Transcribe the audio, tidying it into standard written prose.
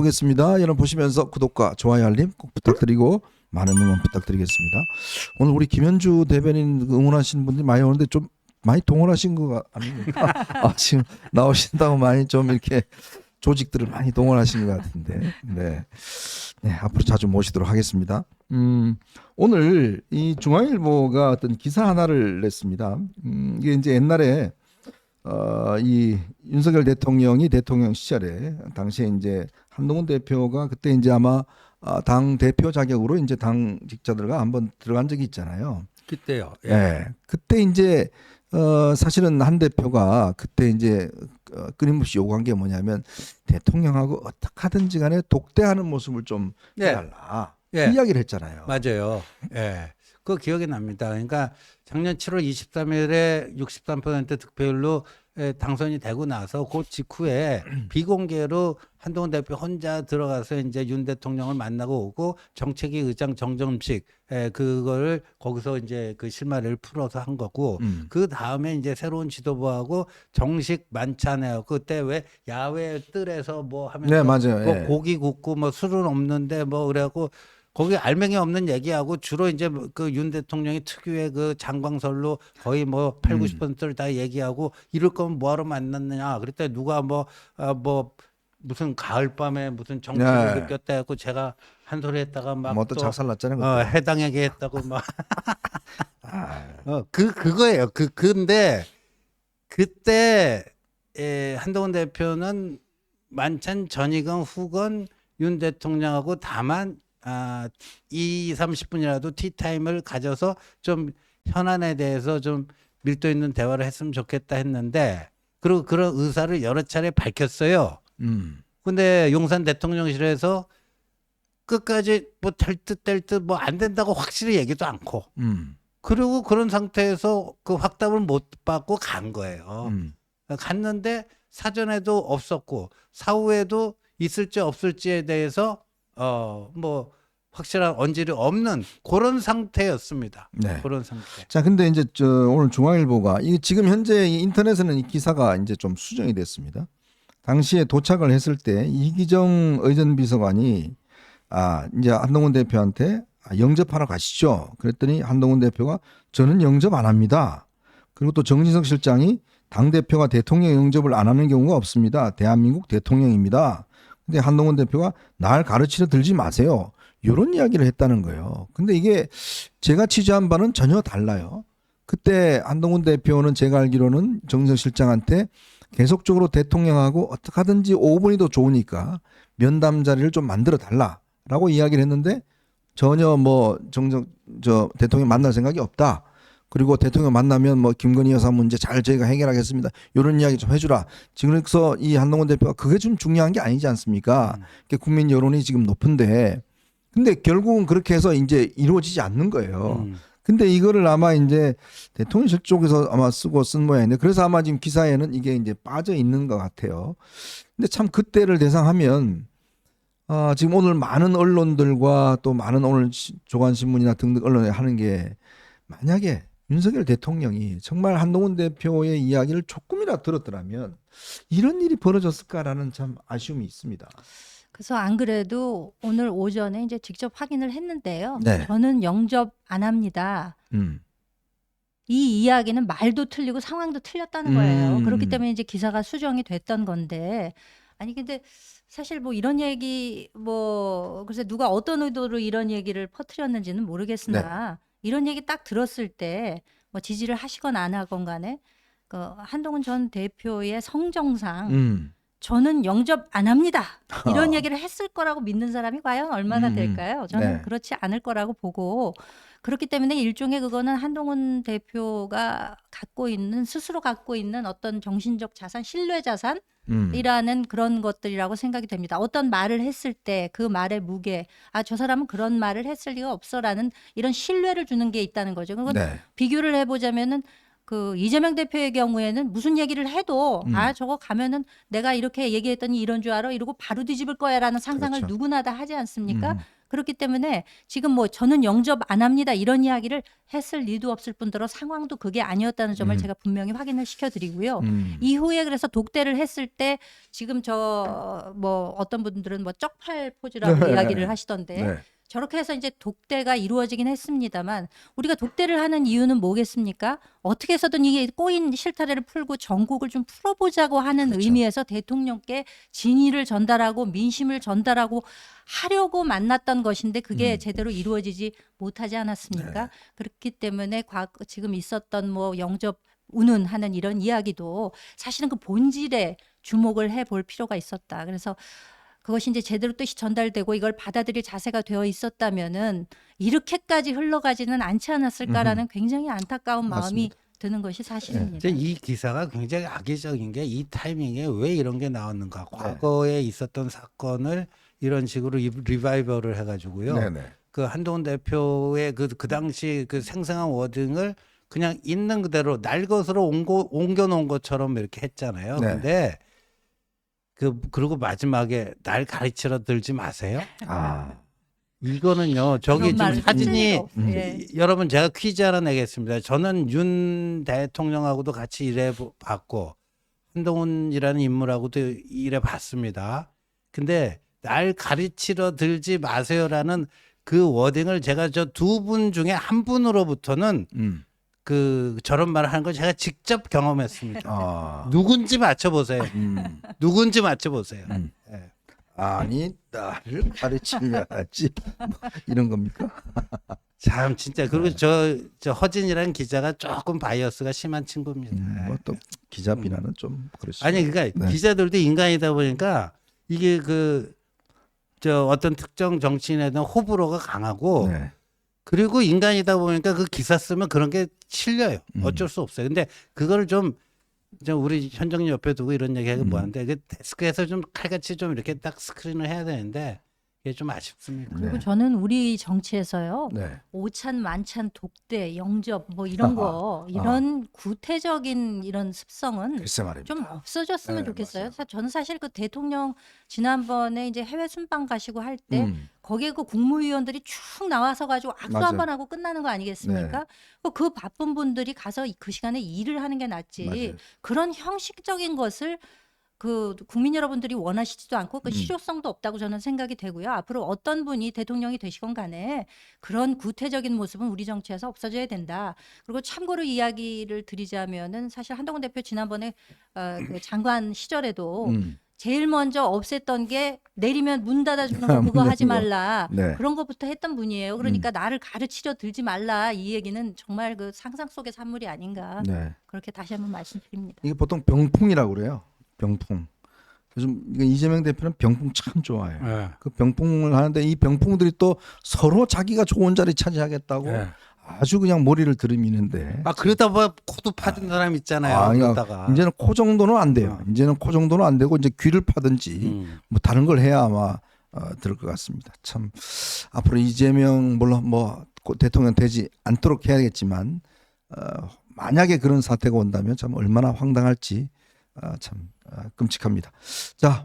보겠습니다. 여러분 보시면서 구독과 좋아요 알림 꼭 부탁드리고 많은 응원 부탁드리겠습니다. 오늘 우리 김현주 대변인 응원하시는 분들이 많이 오는데 좀 많이 동원하신 거 아닙니까? 지금 나오신다고 많이 좀 이렇게 조직들을 많이 동원하신 것 같은데, 네, 앞으로 자주 모시도록 하겠습니다. 오늘 이 중앙일보가 어떤 기사 하나를 냈습니다. 이게 이제 옛날에 이 윤석열 대통령이 대통령 시절에 당시에 이제 한동훈 대표가 그때 이제 아마 당 대표 자격으로 이제 당직자들과 한번 들어간 적이 있잖아요. 그때요. 예. 예. 그때 이제 사실은 한 대표가 그때 이제 끊임없이 요구한 게 뭐냐면 대통령하고 어떻게 하든지 간에 독대하는 모습을 좀 네. 해달라. 예. 그 이야기를 했잖아요. 맞아요. 예. 그거 기억이 납니다. 그러니까 작년 7월 23일에 63% 득표율로 당선이 되고 나서 그 직후에 비공개로 한동훈 대표 혼자 들어가서 이제 윤 대통령을 만나고 오고 정책위 의장 정점식 그걸 거기서 이제 그 실마리를 풀어서 한 거고 그 다음에 이제 새로운 지도부하고 정식 만찬해요. 그때 왜 야외 뜰에서 뭐 하면서 네, 맞아요. 뭐 예. 고기 굽고 뭐 술은 없는데 뭐 그래갖고 거기 알맹이 없는 얘기하고 주로 이제 그 윤 대통령이 특유의 그 장광설로 거의 뭐 8, 90%를 다 얘기하고 이럴 거면 뭐하러 만났느냐. 그랬더니 누가 뭐 무슨 가을밤에 무슨 정책을 네. 느꼈다 해갖고 제가 한 소리 했다가 막 뭐 또 또 작살났잖아요. 그때. 해당에게 했다고 막 아, 그거예요. 근데 그때 한동훈 대표는 만찬 전이건 후건 윤 대통령하고 다만 2, 30분이라도 티타임을 가져서 좀 현안에 대해서 좀 밀도 있는 대화를 했으면 좋겠다 했는데 그리고 그런 의사를 여러 차례 밝혔어요. 근데 용산 대통령실에서 끝까지 뭐 될 듯 될 듯 뭐 안 된다고 확실히 얘기도 않고 그리고 그런 상태에서 그 확답을 못 받고 간 거예요. 갔는데 사전에도 없었고 사후에도 있을지 없을지에 대해서 뭐 확실한 언질이 없는 그런 상태였습니다. 네. 그런 상태. 자, 근데 이제 오늘 중앙일보가 이 지금 현재 이 인터넷에는 이 기사가 이제 좀 수정이 됐습니다. 당시에 도착을 했을 때 이기정 의전비서관이 이제 한동훈 대표한테 영접하러 가시죠. 그랬더니 한동훈 대표가 저는 영접 안 합니다. 그리고 또 정진석 실장이 당 대표가 대통령 영접을 안 하는 경우가 없습니다. 대한민국 대통령입니다. 근데 한동훈 대표가 날 가르치려 들지 마세요. 이런 이야기를 했다는 거예요. 근데 이게 제가 취재한 바는 전혀 달라요. 그때 한동훈 대표는 제가 알기로는 정진석 실장한테 계속적으로 대통령하고 어떻게 하든지 5분이 더 좋으니까 면담 자리를 좀 만들어 달라라고 이야기를 했는데 전혀 뭐 대통령 만날 생각이 없다. 그리고 대통령 만나면 뭐 김건희 여사 문제 잘 저희가 해결하겠습니다. 이런 이야기 좀 해주라. 지금 그래서 이 한동훈 대표가 그게 좀 중요한 게 아니지 않습니까? 국민 여론이 지금 높은데 근데 결국은 그렇게 해서 이제 이루어지지 않는 거예요. 근데 이거를 아마 이제 대통령실 쪽에서 아마 쓰고 쓴 모양인데 그래서 아마 지금 기사에는 이게 이제 빠져 있는 것 같아요. 근데 참 그때를 대상하면 지금 오늘 많은 언론들과 또 많은 오늘 조간신문이나 등등 언론에 하는 게 만약에 윤석열 대통령이 정말 한동훈 대표의 이야기를 조금이라도 들었더라면 이런 일이 벌어졌을까라는 참 아쉬움이 있습니다. 그래서 안 그래도 오늘 오전에 이제 직접 확인을 했는데요. 네. 저는 영접 안 합니다. 이 이야기는 말도 틀리고 상황도 틀렸다는 거예요. 그렇기 때문에 이제 기사가 수정이 됐던 건데 아니 근데 사실 뭐 이런 얘기 뭐 글쎄 누가 어떤 의도로 이런 얘기를 퍼뜨렸는지는 모르겠으나 이런 얘기 딱 들었을 때 뭐 지지를 하시건 안 하건 간에 그 한동훈 전 대표의 성정상 저는 영접 안 합니다. 이런 얘기를 했을 거라고 믿는 사람이 과연 얼마나 될까요? 저는 네. 그렇지 않을 거라고 보고 그렇기 때문에 일종의 그거는 한동훈 대표가 스스로 갖고 있는 어떤 정신적 자산, 신뢰 자산이라는 그런 것들이라고 생각이 됩니다. 어떤 말을 했을 때 그 말의 무게, 저 사람은 그런 말을 했을 리가 없어라는 이런 신뢰를 주는 게 있다는 거죠. 그건 비교를 해보자면은 그 이재명 대표의 경우에는 무슨 얘기를 해도 아 저거 가면은 내가 이렇게 얘기했더니 이런 줄 알아 이러고 바로 뒤집을 거야라는 상상을 그렇죠. 누구나 다 하지 않습니까? 그렇기 때문에 지금 뭐 저는 영접 안 합니다 이런 이야기를 했을 리도 없을 뿐더러 상황도 그게 아니었다는 점을 제가 분명히 확인을 시켜드리고요. 이후에 그래서 독대를 했을 때 지금 저 뭐 어떤 분들은 뭐 쪽팔 포즈라고 네. 이야기를 하시던데 네. 저렇게 해서 이제 독대가 이루어지긴 했습니다만 우리가 독대를 하는 이유는 뭐겠습니까? 어떻게 해서든 이게 꼬인 실타래를 풀고 전국을 좀 풀어보자고 하는 그렇죠. 의미에서 대통령께 진의를 전달하고 민심을 전달하고 하려고 만났던 것인데 그게 제대로 이루어지지 못하지 않았습니까? 네. 그렇기 때문에 지금 있었던 뭐 영접 운운하는 이런 이야기도 사실은 그 본질에 주목을 해볼 필요가 있었다. 그래서 그것이 이제 제대로 뜻이 전달되고 이걸 받아들일 자세가 되어 있었다면은 이렇게까지 흘러가지는 않지 않았을까라는 굉장히 안타까운 마음이 맞습니다. 드는 것이 사실입니다. 이제 이 기사가 굉장히 악의적인 게 이 타이밍에 왜 이런 게 나왔는가? 과거에 있었던 사건을 이런 식으로 리바이벌을 해가지고요. 네네. 그 한동훈 대표의 그 당시 그 생생한 워딩을 그냥 있는 그대로 날 것으로 옮겨 놓은 것처럼 이렇게 했잖아요. 네. 근데 그리고 마지막에 날 가르치러 들지 마세요. 아, 이거는요. 저기 그런 지금 말을 사진이 한 적이 없- 예. 여러분 제가 퀴즈 하나 내겠습니다. 저는 윤 대통령하고도 같이 일해 봤고 한동훈이라는 인물하고도 일해 봤습니다. 근데 날 가르치러 들지 마세요라는 그 워딩을 제가 저 두 분 중에 한 분으로부터는 그 저런 말을 하는 걸 제가 직접 경험했습니다. 아, 누군지 맞춰보세요. 누군지 맞춰보세요. 예. 아니 나를 가르치려야지 뭐 이런 겁니까? 참 진짜 그리고 저 허진이라는 기자가 조금 바이어스가 심한 친구입니다. 뭐 또 기자 비난은 좀 그렇죠. 아니 그러니까 네. 기자들도 인간이다 보니까 이게 저 어떤 특정 정치인에 대한 호불호가 강하고 네. 그리고 인간이다 보니까 그 기사 쓰면 그런 게 실려요. 어쩔 수 없어요. 근데 그걸 좀 우리 현정님 옆에 두고 이런 얘기하기 뭐하는데 그 데스크에서 좀 칼같이 좀 이렇게 딱 스크린을 해야 되는데 이게 좀 아쉽습니다. 그리고 저는 우리 정치에서요. 네. 오찬 만찬 독대 영접 뭐 이런 거 이런 구태적인 이런 습성은 글쎄 말입니다. 좀 없어졌으면 네, 좋겠어요. 맞아요. 저는 사실 그 대통령 지난번에 이제 해외 순방 가시고 할 때 거기에 그 국무위원들이 쭉 나와서 가지고 악수 맞아요. 한 번 하고 끝나는 거 아니겠습니까? 그 바쁜 분들이 가서 그 시간에 일을 하는 게 낫지. 맞아요. 그런 형식적인 것을 그 국민 여러분들이 원하시지도 않고 그 실효성도 없다고 저는 생각이 되고요. 앞으로 어떤 분이 대통령이 되시건 간에 그런 구태적인 모습은 우리 정치에서 없어져야 된다. 그리고 참고로 이야기를 드리자면은 사실 한동훈 대표 지난번에 그 장관 시절에도 제일 먼저 없앴던 게 내리면 문 닫아주는 거 그거 하지 말라. 네. 그런 것부터 했던 분이에요. 그러니까 나를 가르치려 들지 말라. 이 얘기는 정말 그 상상 속의 산물이 아닌가. 네. 그렇게 다시 한번 말씀드립니다. 이게 보통 병풍이라고 그래요. 병풍. 요즘 이재명 대표는 병풍 참 좋아해요. 네. 그 병풍을 하는데 이 병풍들이 또 서로 자기가 좋은 자리 차지하겠다고 네. 아주 그냥 머리를 들이미는데. 그러다 봐 코도 파든 사람 있잖아요. 그러니까 그러다가 이제는 코 정도는 안 돼요. 이제는 코 정도는 안 되고 이제 귀를 파든지 뭐 다른 걸 해야 아마 들을 것 같습니다. 참 앞으로 이재명 물론 뭐 대통령 되지 않도록 해야겠지만 만약에 그런 사태가 온다면 참 얼마나 황당할지 참 끔찍합니다. 자.